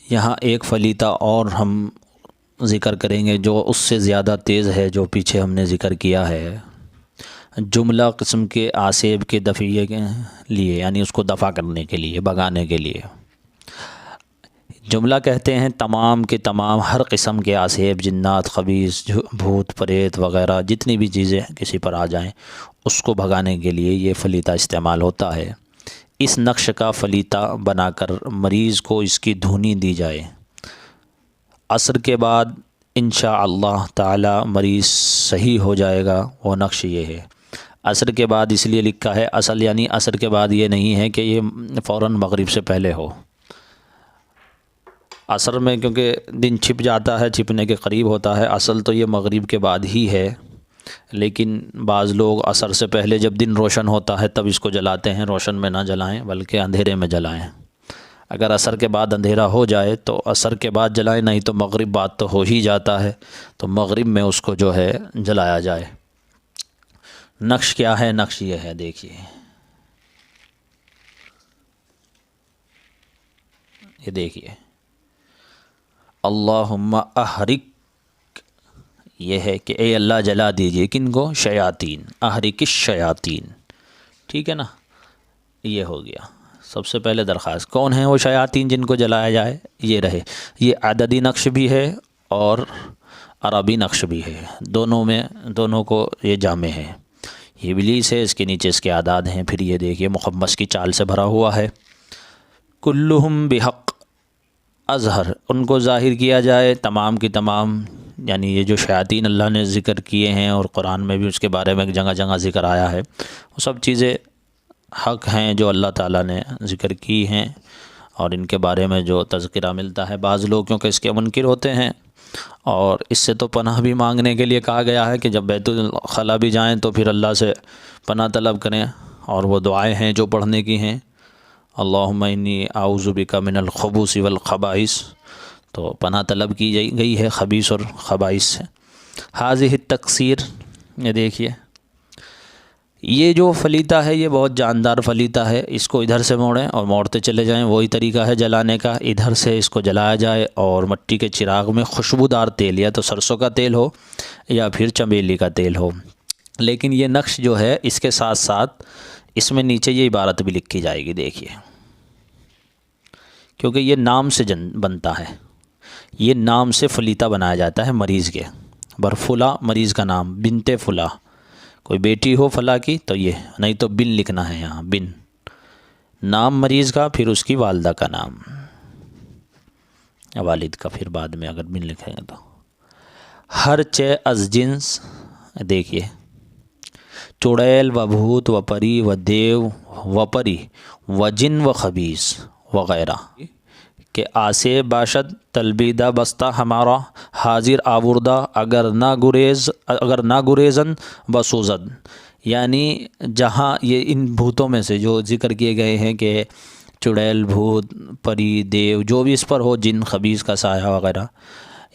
یہاں ایک فلیطہ اور ہم ذکر کریں گے جو اس سے زیادہ تیز ہے جو پیچھے ہم نے ذکر کیا ہے۔ جملہ قسم کے آسیب کے دفعے کے لیے، یعنی اس کو دفع کرنے کے لیے، بھگانے کے لیے۔ جملہ کہتے ہیں تمام کے تمام ہر قسم کے آسیب، جنات، خبیث، بھوت پریت وغیرہ جتنی بھی چیزیں کسی پر آ جائیں اس کو بھگانے کے لیے یہ فلیطہ استعمال ہوتا ہے۔ اس نقش کا فلیطہ بنا کر مریض کو اس کی دھونی دی جائے۔ عصر کے بعد انشاءاللہ تعالی مریض صحیح ہو جائے گا۔ وہ نقش یہ ہے۔ عصر کے بعد اس لیے لکھا ہے اصل، یعنی عصر کے بعد یہ نہیں ہے کہ یہ فوراً مغرب سے پہلے ہو۔ عصر میں کیونکہ دن چھپ جاتا ہے، چھپنے کے قریب ہوتا ہے، اصل تو یہ مغرب کے بعد ہی ہے، لیکن بعض لوگ عصر سے پہلے جب دن روشن ہوتا ہے تب اس کو جلاتے ہیں۔ روشن میں نہ جلائیں بلکہ اندھیرے میں جلائیں۔ اگر عصر کے بعد اندھیرا ہو جائے تو عصر کے بعد جلائیں، نہیں تو مغرب بعد تو ہو ہی جاتا ہے تو مغرب میں اس کو جو ہے جلایا جائے۔ نقش کیا ہے؟ نقش یہ ہے، دیکھیے یہ دیکھیے، اللہم احرق، یہ ہے کہ اے اللہ جلا دیجئے کن کو؟ شیاطین، احرق الشیاطین، ٹھیک ہے نا؟ یہ ہو گیا سب سے پہلے درخواست۔ کون ہیں وہ شیاطین جن کو جلایا جائے؟ یہ رہے۔ یہ عددی نقش بھی ہے اور عربی نقش بھی ہے، دونوں کو یہ جامع ہے۔ یہ ابلیس ہے، اس کے نیچے اس کے اعداد ہیں۔ پھر یہ دیکھیے مخمس کی چال سے بھرا ہوا ہے۔ کلہم بحق اظہر، ان کو ظاہر کیا جائے تمام کی تمام، یعنی یہ جو شیاطین اللہ نے ذکر کیے ہیں اور قرآن میں بھی اس کے بارے میں جگہ جگہ ذکر آیا ہے، وہ سب چیزیں حق ہیں جو اللہ تعالیٰ نے ذکر کی ہیں اور ان کے بارے میں جو تذکرہ ملتا ہے۔ بعض لوگ کیونکہ اس کے منکر ہوتے ہیں اور اس سے تو پناہ بھی مانگنے کے لیے کہا گیا ہے کہ جب بیت الخلاء بھی جائیں تو پھر اللہ سے پناہ طلب کریں، اور وہ دعائیں ہیں جو پڑھنے کی ہیں، اللہم انی اعوذ بک من الخبث والخبائث، تو پناہ طلب کی گئی ہے خبیث اور خبائث سے۔ حاذہ التکسیر، یہ دیکھیے یہ جو فلیطہ ہے یہ بہت جاندار فلیطہ ہے، اس کو ادھر سے موڑیں اور موڑتے چلے جائیں، وہی طریقہ ہے جلانے کا۔ ادھر سے اس کو جلایا جائے اور مٹی کے چراغ میں خوشبودار تیل، یا تو سرسوں کا تیل ہو یا پھر چمیلی کا تیل ہو، لیکن یہ نقش جو ہے اس کے ساتھ ساتھ اس میں نیچے یہ عبارت بھی لکھی جائے گی، دیکھیے، کیونکہ یہ نام سے بنتا ہے، یہ نام سے فلیطہ بنایا جاتا ہے مریض کے۔ برفلا مریض کا نام، بنت فلا، کوئی بیٹی ہو فلاں کی تو یہ، نہیں تو بن لکھنا ہے یہاں، بن، نام مریض کا، پھر اس کی والدہ کا نام، والد کا پھر بعد میں اگر بن لکھیں گے تو۔ ہر چے از جنس، دیکھیے، چڑیل و بھوت و پری و دیو و پری و جن و خبیث وغیرہ کہ آسے باشد تلبیدہ بستہ ہمارا حاضر آوردہ اگر نہ گریزن بسوزد، یعنی جہاں یہ ان بھوتوں میں سے جو ذکر کیے گئے ہیں کہ چڑیل، بھوت، پری، دیو، جو بھی اس پر ہو، جن، خبیث کا سایہ وغیرہ،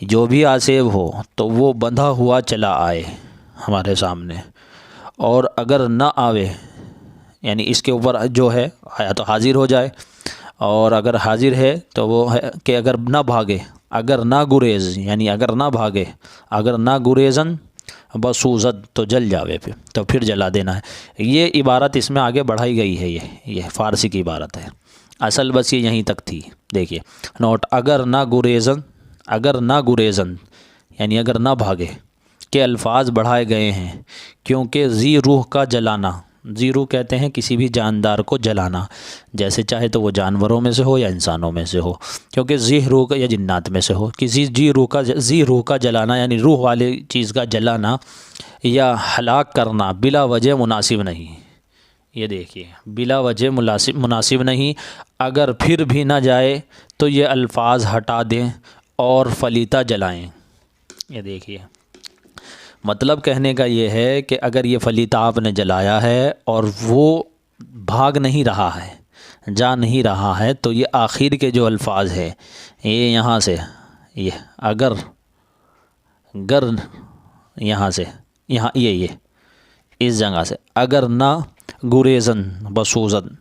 جو بھی آسیب ہو تو وہ بندھا ہوا چلا آئے ہمارے سامنے، اور اگر نہ آوے یعنی اس کے اوپر جو ہے آیا تو حاضر ہو جائے، اور اگر حاضر ہے تو وہ ہے کہ اگر نہ بھاگے، اگر نہ گریز یعنی اگر نہ بھاگے، اگر نہ گریزن بسوزد تو جل جاوے، تو پھر جلا دینا ہے۔ یہ عبارت اس میں آگے بڑھائی گئی ہے، یہ فارسی کی عبارت ہے، اصل بس یہ یہیں تک تھی۔ دیکھیے نوٹ، اگر نہ گریزن یعنی اگر نہ بھاگے کے الفاظ بڑھائے گئے ہیں، کیونکہ ذی روح کا جلانا، ذی روح کہتے ہیں کسی بھی جاندار کو جلانا، جیسے چاہے تو وہ جانوروں میں سے ہو یا انسانوں میں سے ہو، کیونکہ ذی روح کا یا جنات میں سے ہو، کسی ذی روح کا جلانا یعنی روح والی چیز کا جلانا یا ہلاک کرنا بلا وجہ مناسب نہیں۔ یہ دیکھیے بلا وجہ مناسب نہیں، اگر پھر بھی نہ جائے تو یہ الفاظ ہٹا دیں اور فلیطہ جلائیں۔ یہ دیکھیے مطلب کہنے کا یہ ہے کہ اگر یہ فلیطہ آپ نے جلایا ہے اور وہ بھاگ نہیں رہا ہے، جا نہیں رہا ہے، تو یہ آخر کے جو الفاظ ہے، یہ یہاں سے، یہ اگر گر، یہاں سے یہاں یہ اس جگہ سے، اگر نہ گریزن بسوزن،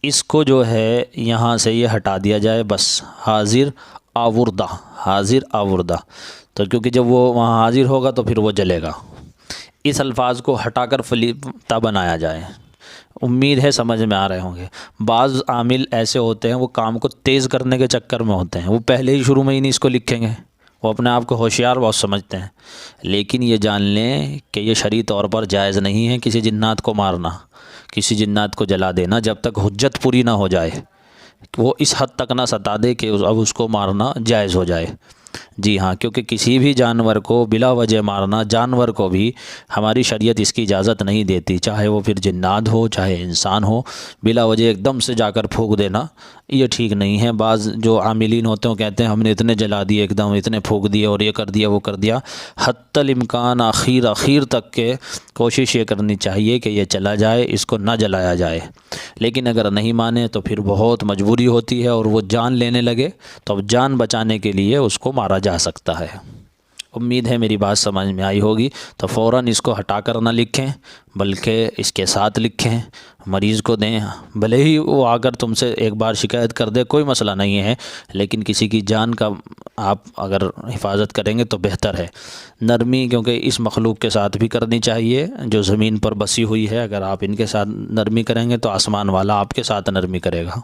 اس کو جو ہے یہاں سے یہ ہٹا دیا جائے، بس حاضر آوردہ، حاضر آوردہ، تو کیونکہ جب وہ وہاں حاضر ہوگا تو پھر وہ جلے گا، اس الفاظ کو ہٹا کر فلیتا بنایا جائے۔ امید ہے سمجھ میں آ رہے ہوں گے۔ بعض عامل ایسے ہوتے ہیں وہ کام کو تیز کرنے کے چکر میں ہوتے ہیں، وہ پہلے ہی شروع میں ہی نہیں اس کو لکھیں گے، وہ اپنے آپ کو ہوشیار بہت سمجھتے ہیں، لیکن یہ جان لیں کہ یہ شرعی طور پر جائز نہیں ہے کسی جنات کو مارنا، کسی جنات کو جلا دینا جب تک حجت پوری نہ ہو جائے، وہ اس حد تک نہ ستا دے کہ اب اس کو مارنا جائز ہو جائے۔ جی ہاں، کیونکہ کسی بھی جانور کو بلا وجہ مارنا، جانور کو بھی ہماری شریعت اس کی اجازت نہیں دیتی، چاہے وہ پھر جنات ہو چاہے انسان ہو، بلا وجہ ایک دم سے جا کر پھونک دینا یہ ٹھیک نہیں ہے۔ بعض جو عاملین ہوتے ہیں وہ کہتے ہیں ہم نے اتنے جلا دیے، ایک دم اتنے پھونک دیے اور یہ کر دیا وہ کر دیا، حتی الامکان آخر تک کے کوشش یہ کرنی چاہیے کہ یہ چلا جائے، اس کو نہ جلایا جائے۔ لیکن اگر نہیں مانے تو پھر بہت مجبوری ہوتی ہے اور وہ جان لینے لگے تو اب جان بچانے کے لیے اس کو مارا جا سکتا ہے۔ امید ہے میری بات سمجھ میں آئی ہوگی، تو فوراً اس کو ہٹا کر نہ لکھیں بلکہ اس کے ساتھ لکھیں، مریض کو دیں، بھلے ہی وہ آ کر تم سے ایک بار شکایت کر دے کوئی مسئلہ نہیں ہے، لیکن کسی کی جان کا آپ اگر حفاظت کریں گے تو بہتر ہے۔ نرمی کیونکہ اس مخلوق کے ساتھ بھی کرنی چاہیے جو زمین پر بسی ہوئی ہے، اگر آپ ان کے ساتھ نرمی کریں گے تو آسمان والا آپ کے ساتھ نرمی کرے گا۔